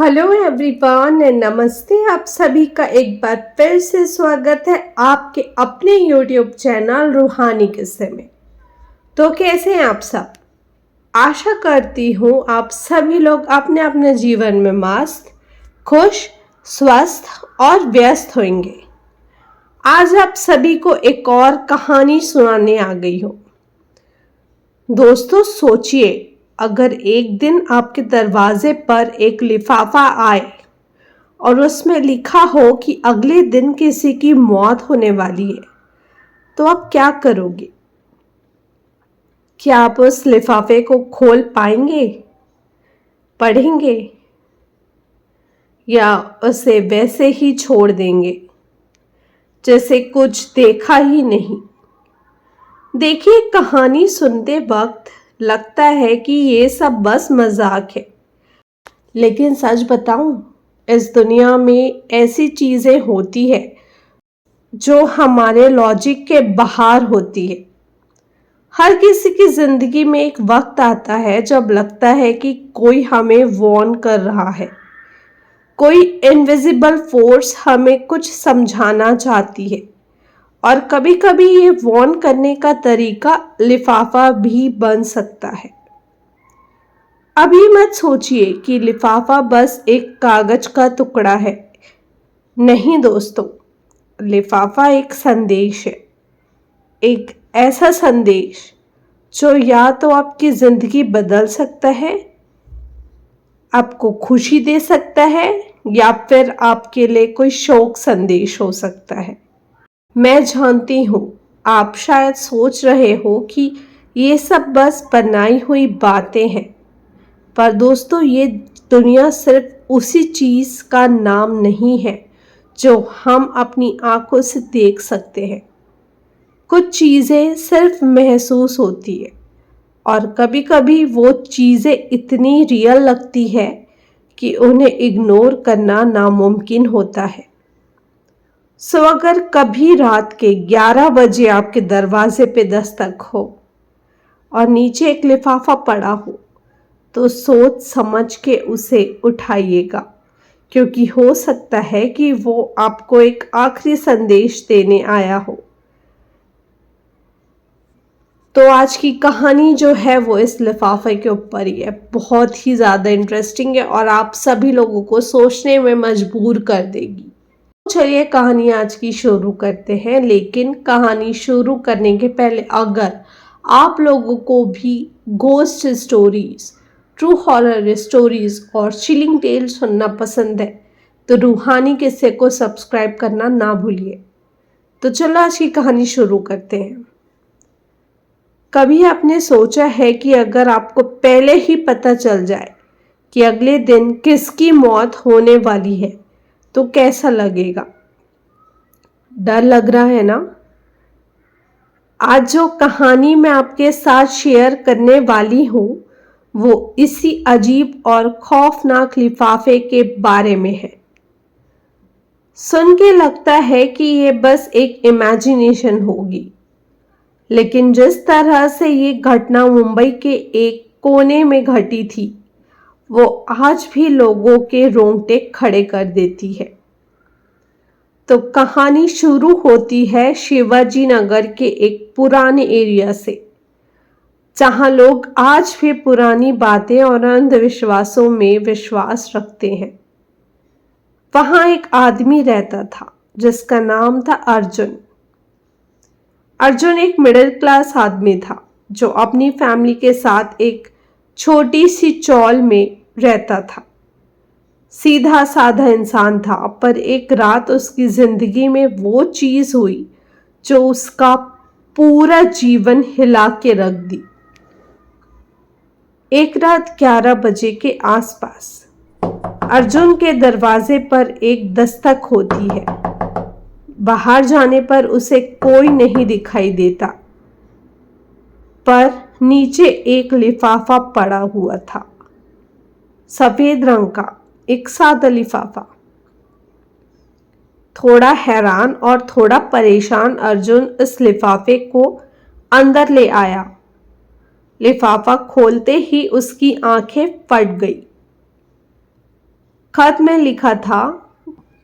Hello everyone, नमस्ते। आप सभी का एक बार फिर से स्वागत है आपके अपने यूट्यूब चैनल रूहानी किस्से में। तो कैसे हैं आप सब? आशा करती हूँ आप सभी लोग अपने अपने जीवन में मस्त, खुश, स्वस्थ और व्यस्त होंगे। आज आप सभी को एक और कहानी सुनाने आ गई हूँ। दोस्तों, सोचिए, अगर एक दिन आपके दरवाजे पर एक लिफाफा आए और उसमें लिखा हो कि अगले दिन किसी की मौत होने वाली है, तो आप क्या करोगे? क्या आप उस लिफाफे को खोल पाएंगे, पढ़ेंगे, या उसे वैसे ही छोड़ देंगे जैसे कुछ देखा ही नहीं? देखिए, कहानी सुनते वक्त लगता है कि ये सब बस मजाक है, लेकिन सच बताऊं, इस दुनिया में ऐसी चीजें होती है जो हमारे लॉजिक के बाहर होती है। हर किसी की जिंदगी में एक वक्त आता है जब लगता है कि कोई हमें वार्न कर रहा है, कोई इनविजिबल फोर्स हमें कुछ समझाना चाहती है। और कभी कभी ये वार्न करने का तरीका लिफाफा भी बन सकता है। अभी मत सोचिए कि लिफाफा बस एक कागज का टुकड़ा है। नहीं दोस्तों, लिफाफा एक संदेश है, एक ऐसा संदेश जो या तो आपकी जिंदगी बदल सकता है, आपको खुशी दे सकता है, या फिर आपके लिए कोई शोक संदेश हो सकता है। मैं जानती हूँ आप शायद सोच रहे हो कि ये सब बस बनाई हुई बातें हैं, पर दोस्तों, ये दुनिया सिर्फ उसी चीज का नाम नहीं है जो हम अपनी आंखों से देख सकते हैं। कुछ चीजें सिर्फ महसूस होती है, और कभी कभी वो चीजें इतनी रियल लगती है कि उन्हें इग्नोर करना नामुमकिन होता है। सो अगर कभी रात के 11 बजे आपके दरवाजे पे दस्तक हो और नीचे एक लिफाफा पड़ा हो, तो सोच समझ के उसे उठाइएगा, क्योंकि हो सकता है कि वो आपको एक आखिरी संदेश देने आया हो। तो आज की कहानी जो है वो इस लिफाफे के ऊपर ही है। बहुत ही ज़्यादा इंटरेस्टिंग है और आप सभी लोगों को सोचने में मजबूर कर देगी। चलिए कहानी आज की शुरू करते हैं। लेकिन कहानी शुरू करने के पहले अगर आप लोगों को भी ghost stories, true horror stories और चिलिंग टेल सुनना पसंद है, तो रूहानी किस्से को सब्सक्राइब करना ना भूलिए। तो चलो आज की कहानी शुरू करते हैं। कभी आपने सोचा है कि अगर आपको पहले ही पता चल जाए कि अगले दिन किसकी मौत होने वाली है, तो कैसा लगेगा? डर लग रहा है ना? आज जो कहानी मैं आपके साथ शेयर करने वाली हूँ वो इसी अजीब और खौफनाक लिफाफे के बारे में है। सुन के लगता है कि ये बस एक इमेजिनेशन होगी, लेकिन जिस तरह से ये घटना मुंबई के एक कोने में घटी थी, वो आज भी लोगों के रोंगटे खड़े कर देती है। तो कहानी शुरू होती है शिवाजी नगर के एक पुराने एरिया से, जहां लोग आज भी पुरानी बातें और अंधविश्वासों में विश्वास रखते हैं। वहां एक आदमी रहता था जिसका नाम था अर्जुन। अर्जुन एक मिडिल क्लास आदमी था जो अपनी फैमिली के साथ एक छोटी सी चौल में रहता था। सीधा साधा इंसान था, पर एक रात उसकी जिंदगी में वो चीज हुई जो उसका पूरा जीवन हिला के रख दी। एक रात 11 बजे के आसपास अर्जुन के दरवाजे पर एक दस्तक होती है। बाहर जाने पर उसे कोई नहीं दिखाई देता, पर नीचे एक लिफाफा पड़ा हुआ था, सफेद रंग का एक सादा लिफाफा। थोड़ा हैरान और थोड़ा परेशान अर्जुन इस लिफाफे को अंदर ले आया। लिफाफा खोलते ही उसकी आंखें फट गई। खत में लिखा था,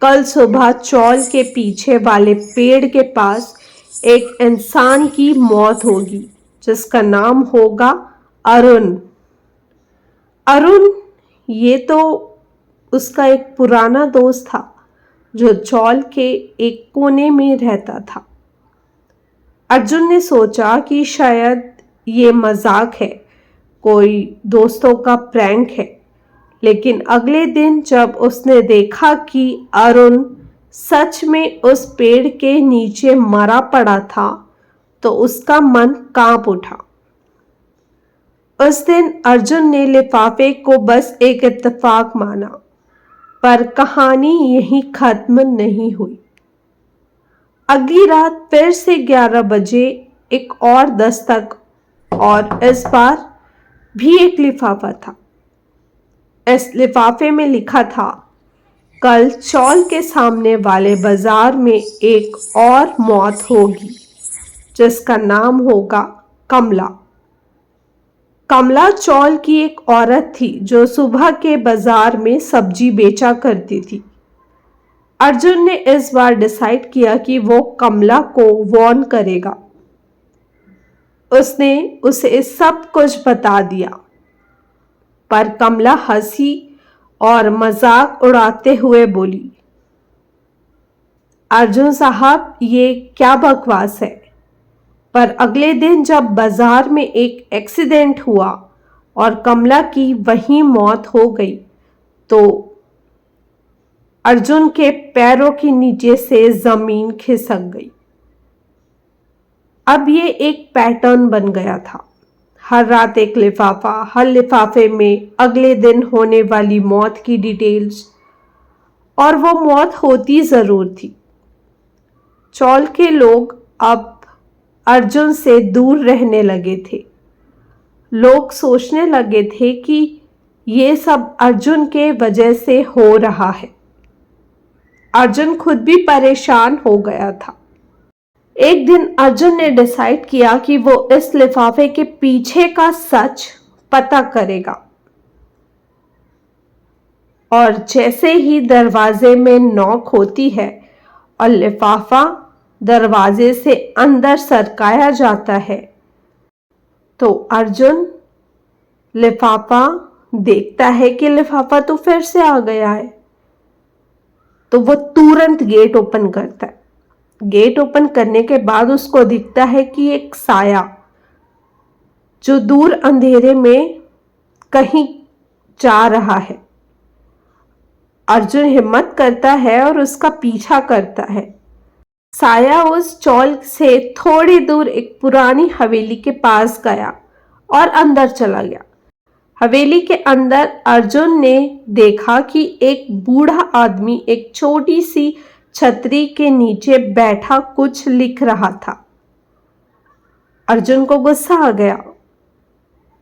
कल सुबह चौल के पीछे वाले पेड़ के पास एक इंसान की मौत होगी जिसका नाम होगा अरुण। अरुण ये तो उसका एक पुराना दोस्त था जो चौल के एक कोने में रहता था। अर्जुन ने सोचा कि शायद ये मजाक है, कोई दोस्तों का प्रैंक है। लेकिन अगले दिन जब उसने देखा कि अरुण सच में उस पेड़ के नीचे मरा पड़ा था तो उसका मन कांप उठा। उस दिन अर्जुन ने लिफाफे को बस एक इत्तेफाक माना, पर कहानी यहीं खत्म नहीं हुई। अगली रात फिर से 11 बजे एक और दस्तक, और इस बार भी एक लिफाफा था। इस लिफाफे में लिखा था, कल चौल के सामने वाले बाजार में एक और मौत होगी जिसका नाम होगा कमला। कमला चौल की एक औरत थी जो सुबह के बाजार में सब्जी बेचा करती थी। अर्जुन ने इस बार डिसाइड किया कि वो कमला को वार्न करेगा। उसने उसे सब कुछ बता दिया, पर कमला हंसी और मजाक उड़ाते हुए बोली, अर्जुन साहब ये क्या बकवास है। पर अगले दिन जब बाजार में एक एक्सीडेंट हुआ और कमला की वहीं मौत हो गई तो अर्जुन के पैरों के नीचे से जमीन खिसक गई। अब ये एक पैटर्न बन गया था। हर रात एक लिफाफा, हर लिफाफे में अगले दिन होने वाली मौत की डिटेल्स, और वो मौत होती जरूर थी। चौल के लोग अब अर्जुन से दूर रहने लगे थे। लोग सोचने लगे थे कि ये सब अर्जुन के वजह से हो रहा है। अर्जुन खुद भी परेशान हो गया था। एक दिन अर्जुन ने डिसाइड किया कि वो इस लिफाफे के पीछे का सच पता करेगा। और जैसे ही दरवाजे में नॉक होती है और लिफाफा दरवाजे से अंदर सरकाया जाता है तो अर्जुन लिफाफा देखता है कि लिफाफा तो फिर से आ गया है। तो वो तुरंत गेट ओपन करता है। गेट ओपन करने के बाद उसको दिखता है कि एक साया जो दूर अंधेरे में कहीं जा रहा है। अर्जुन हिम्मत करता है और उसका पीछा करता है। साया उस चौल से थोड़ी दूर एक पुरानी हवेली के पास गया और अंदर चला गया। हवेली के अंदर अर्जुन ने देखा कि एक बूढ़ा आदमी एक छोटी सी छतरी के नीचे बैठा कुछ लिख रहा था। अर्जुन को गुस्सा आ गया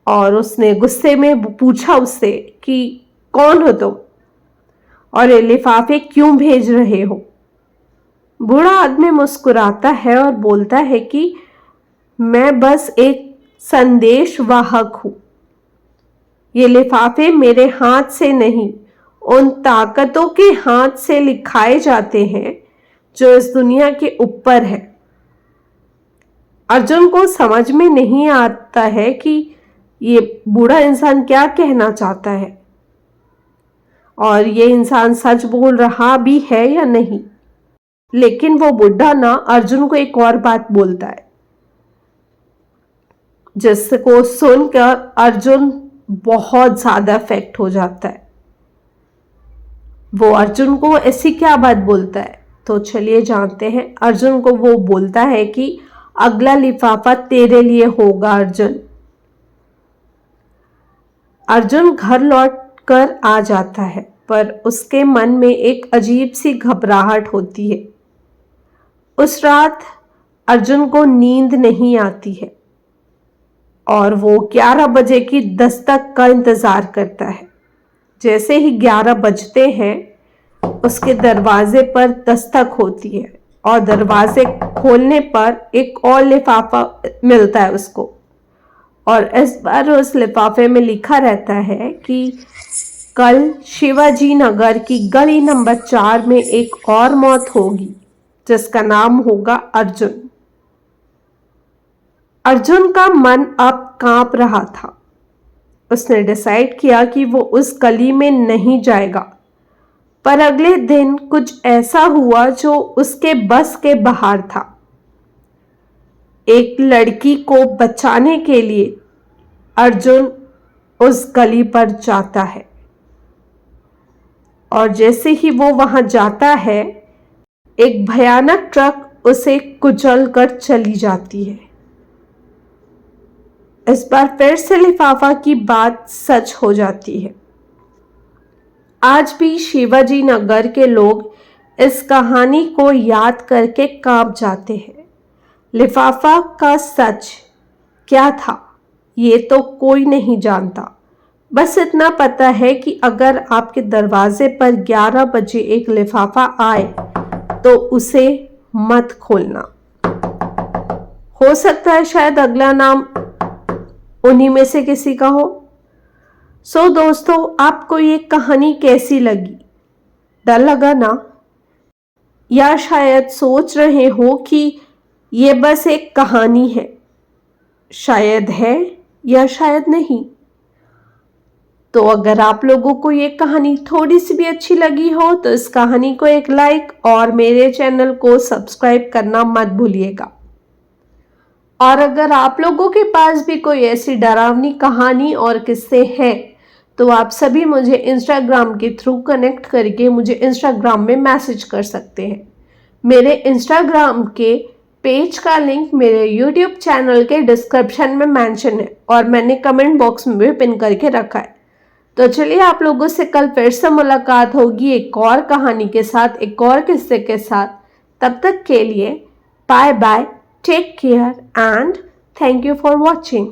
और उसने गुस्से में पूछा उससे कि कौन हो तुम और ये लिफाफे क्यों भेज रहे हो। बूढ़ा आदमी मुस्कुराता है और बोलता है कि मैं बस एक संदेश वाहक हूं। ये लिफाफे मेरे हाथ से नहीं, उन ताकतों के हाथ से लिखाए जाते हैं जो इस दुनिया के ऊपर है। अर्जुन को समझ में नहीं आता है कि ये बूढ़ा इंसान क्या कहना चाहता है और ये इंसान सच बोल रहा भी है या नहीं। लेकिन वो बुढ़ा ना अर्जुन को एक और बात बोलता है जिसको सुनकर अर्जुन बहुत ज्यादा इफेक्ट हो जाता है। वो अर्जुन को ऐसी क्या बात बोलता है तो चलिए जानते हैं। अर्जुन को वो बोलता है कि अगला लिफाफा तेरे लिए होगा अर्जुन। अर्जुन घर लौट कर आ जाता है पर उसके मन में एक अजीब सी घबराहट होती है। उस रात अर्जुन को नींद नहीं आती है और वो 11 बजे की दस्तक का इंतजार करता है। जैसे ही 11 बजते हैं उसके दरवाजे पर दस्तक होती है और दरवाजे खोलने पर एक और लिफाफा मिलता है उसको। और इस बार उस लिफाफे में लिखा रहता है कि कल शिवाजी नगर की गली नंबर 4 में एक और मौत होगी जिसका नाम होगा अर्जुन। अर्जुन का मन अब कांप रहा था। उसने डिसाइड किया कि वो उस गली में नहीं जाएगा, पर अगले दिन कुछ ऐसा हुआ जो उसके बस के बाहर था। एक लड़की को बचाने के लिए अर्जुन उस गली पर जाता है और जैसे ही वो वहां जाता है, एक भयानक ट्रक उसे कुचल कर चली जाती है। इस बार फिर से लिफाफा की बात सच हो जाती है। आज भी शिवाजी नगर के लोग इस कहानी को याद करके कांप जाते हैं। लिफाफा का सच क्या था ये तो कोई नहीं जानता। बस इतना पता है कि अगर आपके दरवाजे पर 11 बजे एक लिफाफा आए तो उसे मत खोलना। हो सकता है शायद अगला नाम उन्हीं में से किसी का हो। सो दोस्तों, आपको ये कहानी कैसी लगी? डर लगा ना? या शायद सोच रहे हो कि ये बस एक कहानी है, शायद है या शायद नहीं। तो अगर आप लोगों को ये कहानी थोड़ी सी भी अच्छी लगी हो तो इस कहानी को एक लाइक और मेरे चैनल को सब्सक्राइब करना मत भूलिएगा। और अगर आप लोगों के पास भी कोई ऐसी डरावनी कहानी और किस्से हैं तो आप सभी मुझे इंस्टाग्राम के थ्रू कनेक्ट करके मुझे इंस्टाग्राम में मैसेज कर सकते हैं। मेरे इंस्टाग्राम के पेज का लिंक मेरे यूट्यूब चैनल के डिस्क्रिप्शन में मेंशन है और मैंने कमेंट बॉक्स में भी पिन करके रखा है। तो चलिए आप लोगों से कल फिर से मुलाकात होगी एक और कहानी के साथ, एक और किस्से के साथ। तब तक के लिए bye bye, take care and thank you for watching.